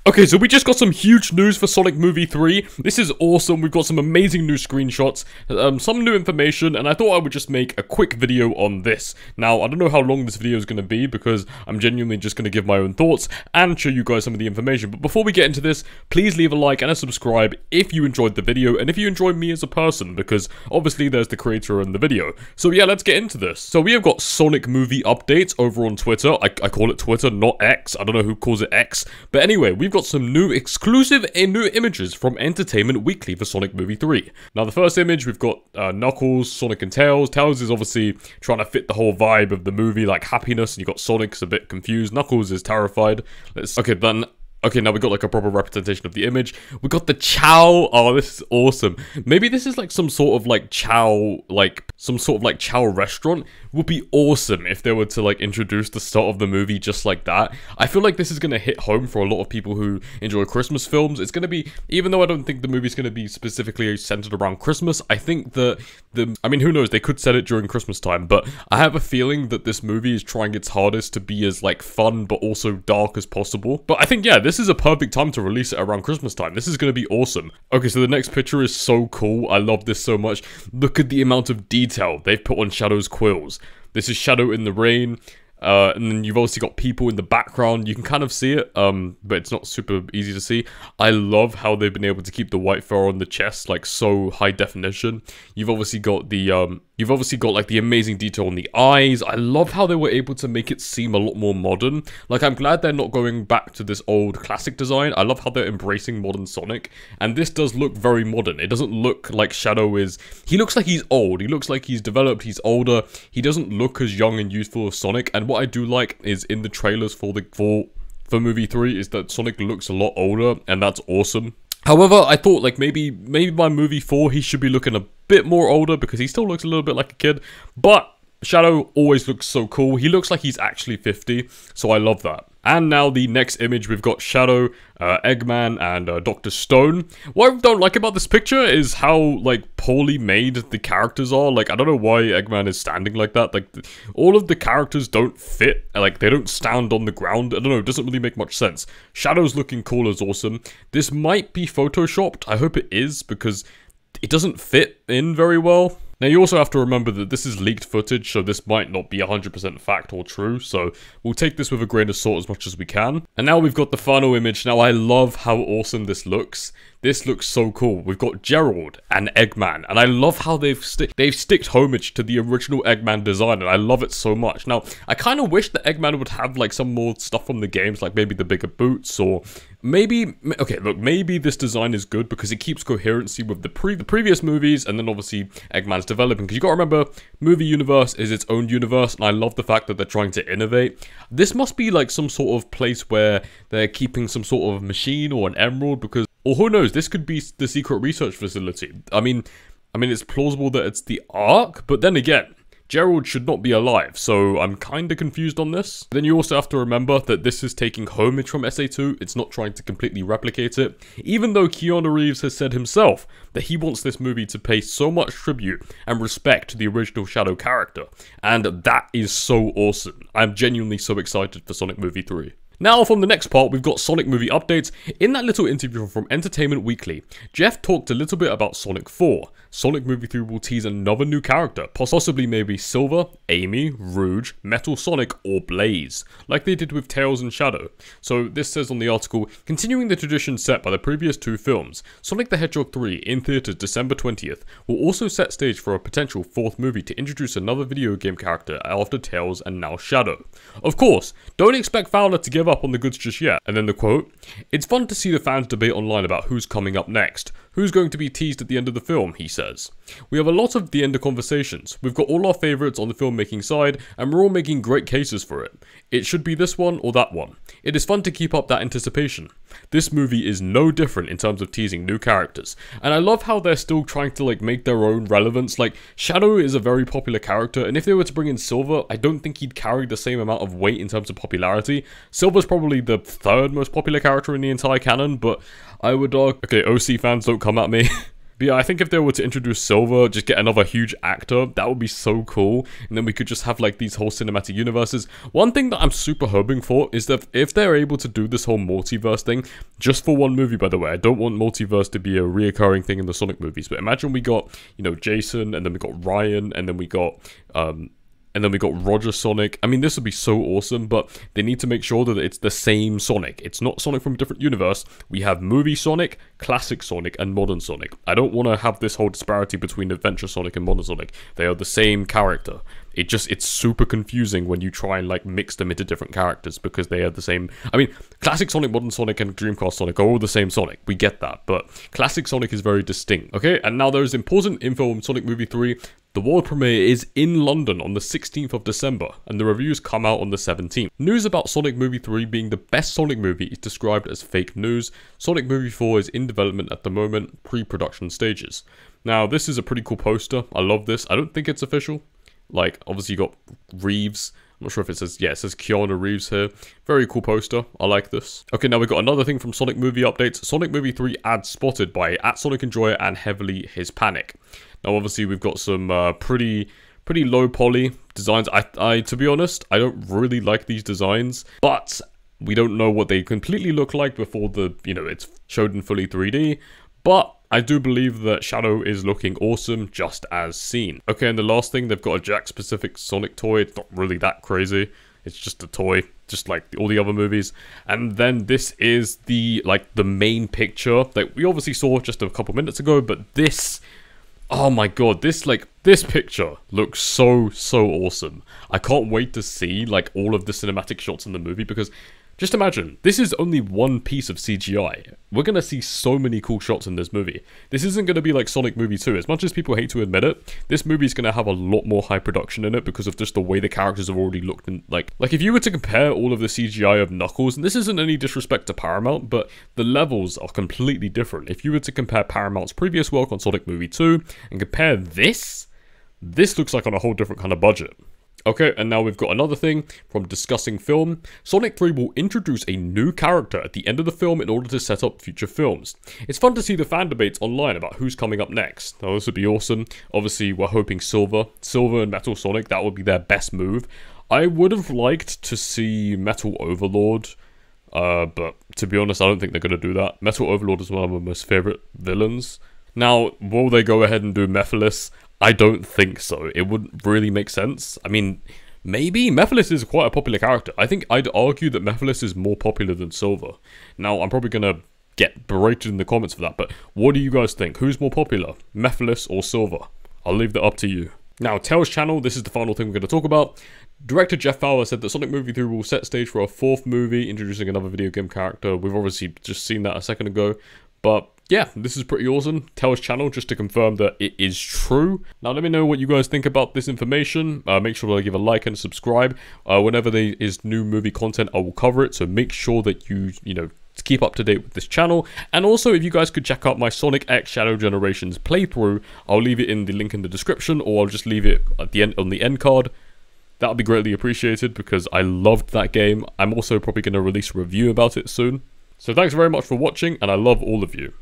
Okay, so we just got some huge news for Sonic Movie 3. This is awesome. We've got some amazing new screenshots, some new information, and I thought I would just make a quick video on this. Now, I don't know how long this video is going to be because I'm genuinely just going to give my own thoughts and show you guys some of the information. But before we get into this, please leave a like and a subscribe if you enjoyed the video and if you enjoy me as a person, because obviously there's the creator in the video. So yeah, let's get into this. So we have got Sonic Movie updates over on Twitter. I call it Twitter, not X. I don't know who calls it X. But anyway, we've got some new exclusive and new images from Entertainment Weekly for Sonic Movie 3. Now the first image, we've got Knuckles, Sonic and Tails. Tails is obviously trying to fit the whole vibe of the movie, like happiness, and you got Sonic's a bit confused. Knuckles is terrified. Okay, now we got like a proper representation of the image. We got the Chow. Oh, this is awesome. Maybe this is like some sort of like Chow, like some sort of like Chow restaurant. Would be awesome if they were to like introduce the start of the movie just like that. I feel like this is gonna hit home for a lot of people who enjoy Christmas films. It's gonna be, even though I don't think the movie's gonna be specifically centered around Christmas, I think that I mean, who knows, they could set it during Christmas time, but I have a feeling that this movie is trying its hardest to be as like fun but also dark as possible. But I think, yeah, this is a perfect time to release it around Christmas time. This is gonna be awesome. Okay, so the next picture is so cool. I love this so much. Look at the amount of detail they've put on Shadow's quills. This is Shadow in the rain, and then you've obviously got people in the background. You can kind of see it, but it's not super easy to see. I love how they've been able to keep the white fur on the chest like so high definition. You've obviously got the like the amazing detail on the eyes. I love how they were able to make it seem a lot more modern. Like, I'm glad they're not going back to this old classic design. I love how they're embracing modern Sonic, and this does look very modern. It doesn't look like Shadow is... He looks like he's old. He looks like he's developed. He's older. He doesn't look as young and youthful as Sonic. And what I do like is in the trailers for movie 3 is that Sonic looks a lot older, and that's awesome. However, I thought like maybe by movie 4 he should be looking a bit more older because he still looks a little bit like a kid. But Shadow always looks so cool. He looks like he's actually 50, so I love that. And now the next image, we've got Shadow, Eggman, and Dr. Stone. What I don't like about this picture is how, like, poorly made the characters are. Like, I don't know why Eggman is standing like that. Like, all of the characters don't fit. Like, they don't stand on the ground. I don't know, it doesn't really make much sense. Shadow's looking cool as awesome. This might be photoshopped. I hope it is, because it doesn't fit in very well. Now, you also have to remember that this is leaked footage, so this might not be 100% fact or true, so we'll take this with a grain of salt as much as we can. And now we've got the final image. Now, I love how awesome this looks. This looks so cool. We've got Gerald and Eggman, and I love how they've sticked homage to the original Eggman design, and I love it so much. Now, I kind of wish that Eggman would have, like, some more stuff from the games, like maybe the bigger boots, or maybe... Okay, look, maybe this design is good because it keeps coherency with the previous movies, and then obviously Eggman's developing, because you gotta remember, movie universe is its own universe, and I love the fact that they're trying to innovate. This must be, like, some sort of place where they're keeping some sort of machine or an emerald, because... Or who knows, this could be the secret research facility. I mean, it's plausible that it's the Ark, but then again, Gerald should not be alive, so I'm kinda confused on this. Then you also have to remember that this is taking homage from SA2, it's not trying to completely replicate it, even though Keanu Reeves has said himself that he wants this movie to pay so much tribute and respect to the original Shadow character, and that is so awesome. I'm genuinely so excited for Sonic Movie 3. Now, from the next part, we've got Sonic movie updates. In that little interview from Entertainment Weekly, Jeff talked a little bit about Sonic 4. Sonic movie 3 will tease another new character, possibly maybe Silver, Amy, Rouge, Metal Sonic, or Blaze, like they did with Tails and Shadow. So this says on the article, continuing the tradition set by the previous two films, Sonic the Hedgehog 3 in theaters December 20th will also set stage for a potential fourth movie to introduce another video game character after Tails and now Shadow. Of course, don't expect Fowler to give up on the goods just yet. And then the quote, "It's fun to see the fans debate online about who's coming up next. Who's going to be teased at the end of the film," he says. "We have a lot of the end of conversations. We've got all our favourites on the filmmaking side, and we're all making great cases for it. It should be this one or that one. It is fun to keep up that anticipation. This movie is no different in terms of teasing new characters. And I love how they're still trying to like make their own relevance. Like, Shadow is a very popular character, and if they were to bring in Silver, I don't think he'd carry the same amount of weight in terms of popularity. Silver's probably the third most popular character in the entire canon, but I would okay, OC fans, don't come at me. But yeah, I think if they were to introduce Silver, just get another huge actor, that would be so cool. And then we could just have like these whole cinematic universes. One thing that I'm super hoping for is that if they're able to do this whole multiverse thing, just for one movie, by the way, I don't want multiverse to be a reoccurring thing in the Sonic movies, but imagine we got, you know, Jason, and then we got Ryan, and then we got, Roger Sonic. I mean, this would be so awesome, but they need to make sure that it's the same Sonic. It's not Sonic from a different universe. We have movie Sonic, classic Sonic, and modern Sonic. I don't want to have this whole disparity between Adventure Sonic and modern Sonic. They are the same character. It's super confusing when you try and, like, mix them into different characters because they are the same. I mean, classic Sonic, modern Sonic, and Dreamcast Sonic are all the same Sonic. We get that, but classic Sonic is very distinct. Okay, and now there's important info on Sonic Movie 3. The world premiere is in London on the 16th of December, and the reviews come out on the 17th. News about Sonic Movie 3 being the best Sonic movie is described as fake news. Sonic Movie 4 is in development at the moment, pre-production stages. Now, this is a pretty cool poster. I love this. I don't think it's official. Like, obviously you got Reeves. I'm not sure if it says, yeah, it says Keanu Reeves here. Very cool poster. I like this. Okay, now we got another thing from Sonic Movie Updates. Sonic Movie 3 ad spotted by @SonicEnjoyer and Heavily His Panic. Now, obviously, we've got some pretty low poly designs. I to be honest, I don't really like these designs, but we don't know what they completely look like before it's showed in fully 3D. But I do believe that Shadow is looking awesome just as seen. Okay, and the last thing, they've got a Jakks-specific Sonic toy. It's not really that crazy. It's just a toy, just like all the other movies. And then this is the main picture that we obviously saw just a couple minutes ago, but this, oh my god, this picture looks so awesome. I can't wait to see like all of the cinematic shots in the movie, because just imagine, this is only one piece of CGI. We're going to see so many cool shots in this movie. This isn't going to be like Sonic Movie 2. As much as people hate to admit it, this movie is going to have a lot more high production in it because of just the way the characters have already looked. Like if you were to compare all of the CGI of Knuckles, and this isn't any disrespect to Paramount, but the levels are completely different. If you were to compare Paramount's previous work on Sonic Movie 2 and compare this looks like on a whole different kind of budget. Okay, and now we've got another thing from Discussing Film. Sonic 3 will introduce a new character at the end of the film in order to set up future films. It's fun to see the fan debates online about who's coming up next. Now, this would be awesome. Obviously, we're hoping Silver and Metal Sonic, that would be their best move. I would have liked to see Metal Overlord, but to be honest, I don't think they're going to do that. Metal Overlord is one of my most favorite villains. Now, will they go ahead and do Mephiles? I don't think so. It wouldn't really make sense. I mean, maybe. Mephiles is quite a popular character. I think I'd argue that Mephiles is more popular than Silver. Now, I'm probably going to get berated in the comments for that, but what do you guys think? Who's more popular, Mephiles or Silver? I'll leave that up to you. Now, Tails channel, this is the final thing we're going to talk about. Director Jeff Fowler said that Sonic Movie 3 will set stage for a fourth movie, introducing another video game character. We've obviously just seen that a second ago, but yeah, this is pretty awesome. Tails channel, just to confirm that it is true. Now, let me know what you guys think about this information. Make sure to give a like and subscribe. Whenever there is new movie content, I will cover it. So make sure that you keep up to date with this channel. And also, if you guys could check out my Sonic X Shadow Generations playthrough, I'll leave it in the link in the description, or I'll just leave it at the end on the end card. That would be greatly appreciated because I loved that game. I'm also probably going to release a review about it soon. So thanks very much for watching, and I love all of you.